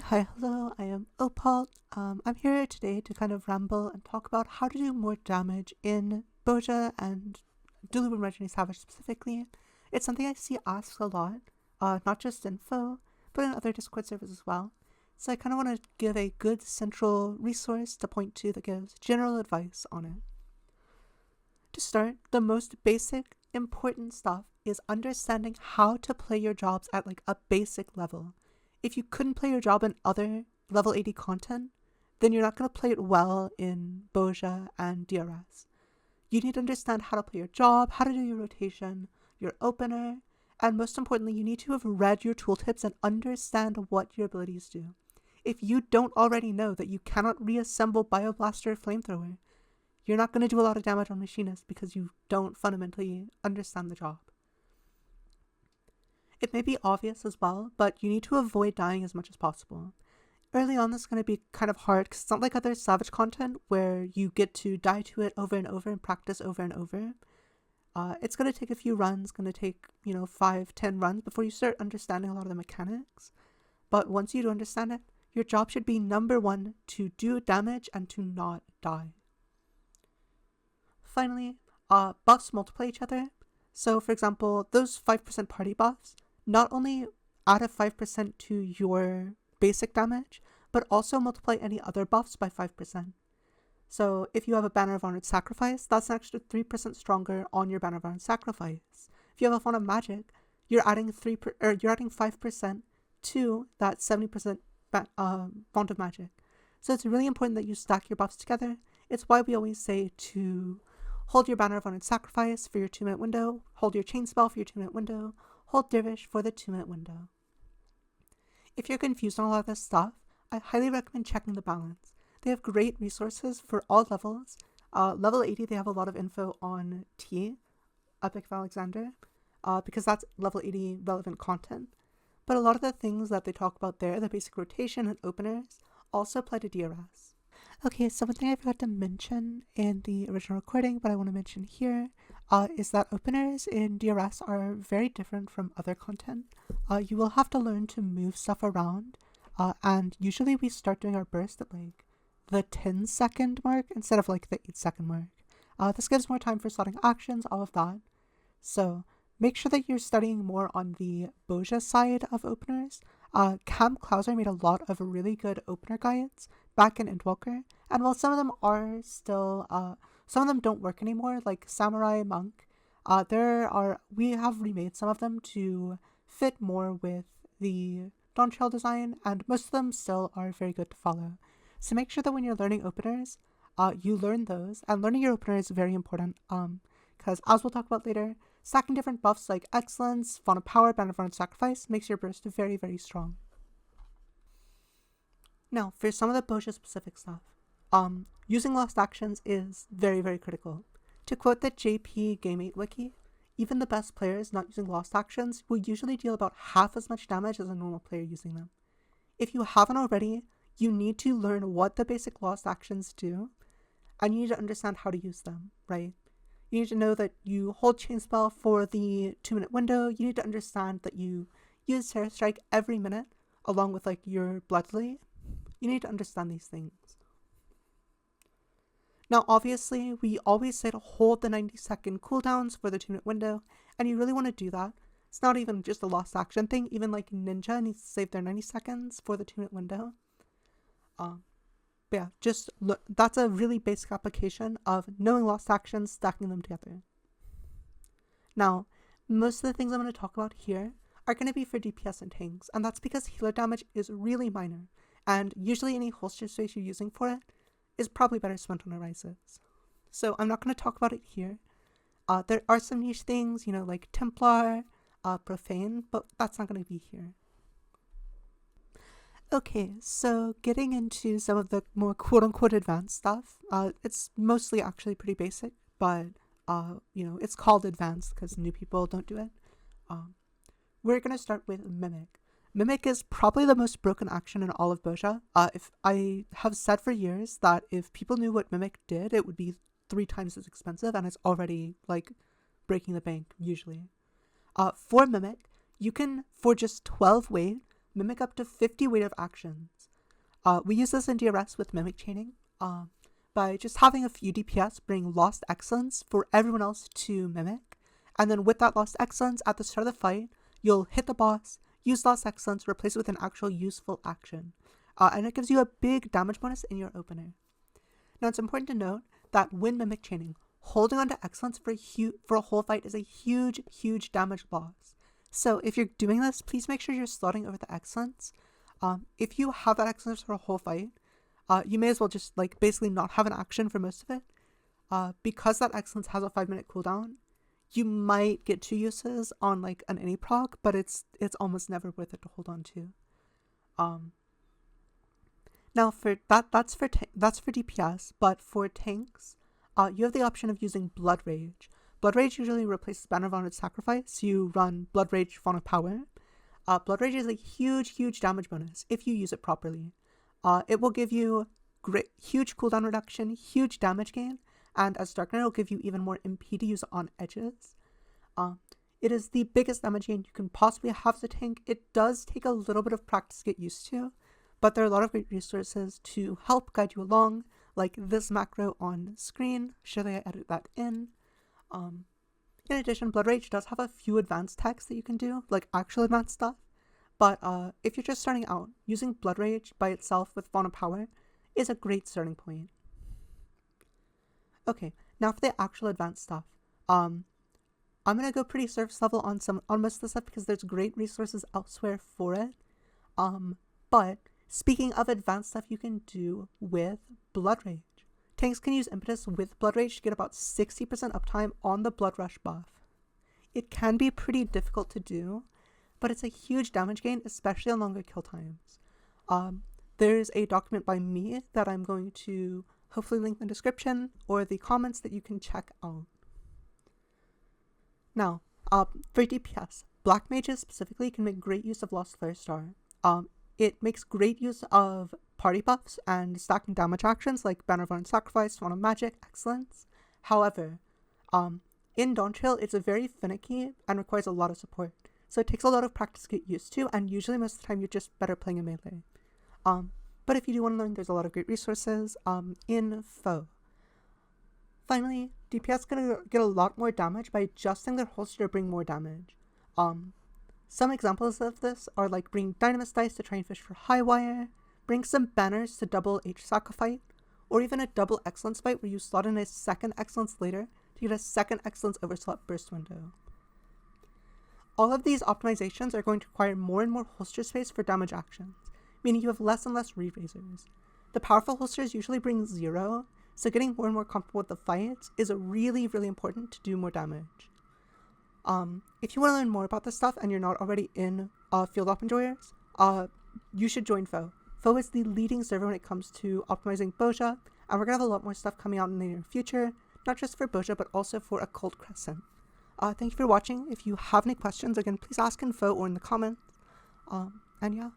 Hello, I am Occult. I'm here today to kind of ramble and talk about how to do more damage in Boja and Delubrum Reginae Savage specifically. It's something I see asked a lot, not just in Foe, but in other Discord servers as well. So I kind of want to give a good central resource to point to that gives general advice on it. To start, the most basic, important stuff is understanding how to play your jobs at like a basic level. If you couldn't play your job in other level 80 content, then you're not going to play it well in Boja and DRS. You need to understand how to play your job, how to do your rotation, your opener, and most importantly, you need to have read your tooltips and understand what your abilities do. If you don't already know that you cannot reassemble Bioblaster or Flamethrower, you're not going to do a lot of damage on Machinists because you don't fundamentally understand the job. It may be obvious as well, but you need to avoid dying as much as possible. Early on, this is going to be kind of hard because it's not like other Savage content where you get to die to it over and over and practice over and over. It's going to take a few runs, going to take, 5-10 runs before you start understanding a lot of the mechanics. But once you do understand it, your job should be number one, to do damage and to not die. Finally, buffs multiply each other. So, for example, those 5% party buffs not only add a 5% to your basic damage, but also multiply any other buffs by 5%. So if you have a Banner of Honored Sacrifice, that's an extra 3% stronger on your Banner of Honored Sacrifice. If you have a Font of Magic, you're adding 5% to that 70% Font of Magic. So it's really important that you stack your buffs together. It's why we always say to hold your Banner of Honored Sacrifice for your 2-minute window, hold your Chain Spell for your 2-minute window, hold Dervish for the 2-minute window. If you're confused on a lot of this stuff, I highly recommend checking the balance. They have great resources for all levels. Level 80, they have a lot of info on T, Epic of Alexander, because that's level 80 relevant content. But a lot of the things that they talk about there, the basic rotation and openers, also apply to DRS. Okay, so one thing I forgot to mention in the original recording, but I want to mention here, is that openers in DRS are very different from other content. You will have to learn to move stuff around, and usually we start doing our burst at like the 10-second mark instead of like the 8-second mark. This gives more time for slotting actions, all of that. So make sure that you're studying more on the Boja side of openers. Cam Klauser made a lot of really good opener guides back in Endwalker, and while some of them are still, some of them don't work anymore, like Samurai, Monk, we have remade some of them to fit more with the Dawntrail design, and most of them still are very good to follow. So make sure that when you're learning openers, you learn those, and learning your opener is very important, because as we'll talk about later, stacking different buffs like Excellence, Font of Power, Banner of Honored Sacrifice makes your burst very, very strong. Now, for some of the Boja specific stuff, using lost actions is very, very critical. To quote the JP Game 8 wiki, even the best players not using lost actions will usually deal about half as much damage as a normal player using them. If you haven't already, you need to learn what the basic lost actions do, and you need to understand how to use them, right? You need to know that you hold Chain Spell for the 2-minute window. You need to understand that you use Terror Strike every minute, along with like your Bloodly. You need to understand these things. Now, obviously, we always say to hold the 90-second cooldowns for the 2-minute window, and you really want to do that. It's not even just a lost action thing. Even like Ninja needs to save their 90 seconds for the 2-minute window. But yeah, just look, that's a really basic application of knowing lost actions, stacking them together. Now, most of the things I'm going to talk about here are going to be for DPS and tanks, and that's because healer damage is really minor, and usually any holster space you're using for it is probably better spent on Arises. So I'm not going to talk about it here. There are some niche things, like Templar, Profane, but that's not going to be here. Okay, so getting into some of the more quote-unquote advanced stuff, it's mostly actually pretty basic, but, it's called advanced because new people don't do it. We're going to start with Mimic. Mimic is probably the most broken action in all of Boja. If I have said for years that if people knew what Mimic did, it would be 3 times as expensive, and it's already, like, breaking the bank, usually. For Mimic, you can, for just 12 weight, mimic up to 50 weighted actions. We use this in DRS with mimic chaining, by just having a few DPS bring lost excellence for everyone else to mimic, and then with that lost excellence at the start of the fight, you'll hit the boss, use lost excellence, replace it with an actual useful action, and it gives you a big damage bonus in your opener. Now it's important to note that when mimic chaining, holding onto excellence for a whole fight is a huge damage loss. So if you're doing this, please make sure you're slotting over the excellence. If you have that excellence for a whole fight, you may as well just like basically not have an action for most of it. Because that excellence has a 5-minute cooldown, you might get 2 uses on like an any proc, but it's almost never worth it to hold on to. Now for that's for DPS, but for tanks, you have the option of using Blood Rage. Blood Rage usually replaces Banner of Honored Sacrifice. You run Blood Rage Fawn of Power. Blood Rage is a huge damage bonus if you use it properly. It will give you huge cooldown reduction, huge damage gain, and as Dark Knight, it will give you even more MP to use on edges. It is the biggest damage gain you can possibly have as a tank. It does take a little bit of practice to get used to, but there are a lot of great resources to help guide you along, like this macro on screen. Surely I edit that in. In addition, Blood Rage does have a few advanced techs that you can do, like actual advanced stuff, but if you're just starting out, using Blood Rage by itself with Fawn of Power is a great starting point. Okay, now for the actual advanced stuff. I'm gonna go pretty surface level on most of the stuff because there's great resources elsewhere for it. But speaking of advanced stuff you can do with Blood Rage, tanks can use Impetus with Blood Rage to get about 60% uptime on the Blood Rush buff. It can be pretty difficult to do, but it's a huge damage gain, especially on longer kill times. There's a document by me that I'm going to hopefully link in the description or the comments that you can check out. Now, for DPS, Black Mages specifically can make great use of Lost Flare Star. It makes great use of party buffs and stacking damage actions like Banner of Honored Sacrifice, Fawn of Magic, Excellence. However, in Dawntrail, it's a very finicky and requires a lot of support, so it takes a lot of practice to get used to, and usually most of the time you're just better playing a melee. But if you do want to learn, there's a lot of great resources in Foe. Finally, DPS gonna get a lot more damage by adjusting their holster to bring more damage. Some examples of this are like bring Dynamis Dice to try and fish for high wire, bring some banners to double H-Sack a fight, or even a double Excellence fight where you slot in a second Excellence later to get a second Excellence overslot burst window. All of these optimizations are going to require more and more holster space for damage actions, meaning you have less and less re-raisers. The powerful holsters usually bring 0, so getting more and more comfortable with the fights is really important to do more damage. If you want to learn more about this stuff and you're not already in Field Op Enjoyers, you should join Foe. Foe is the leading server when it comes to optimizing Boja, and we're going to have a lot more stuff coming out in the near future, not just for Boja, but also for Occult Crescent. Thank you for watching. If you have any questions, again, please ask in Foe or in the comments. And yeah.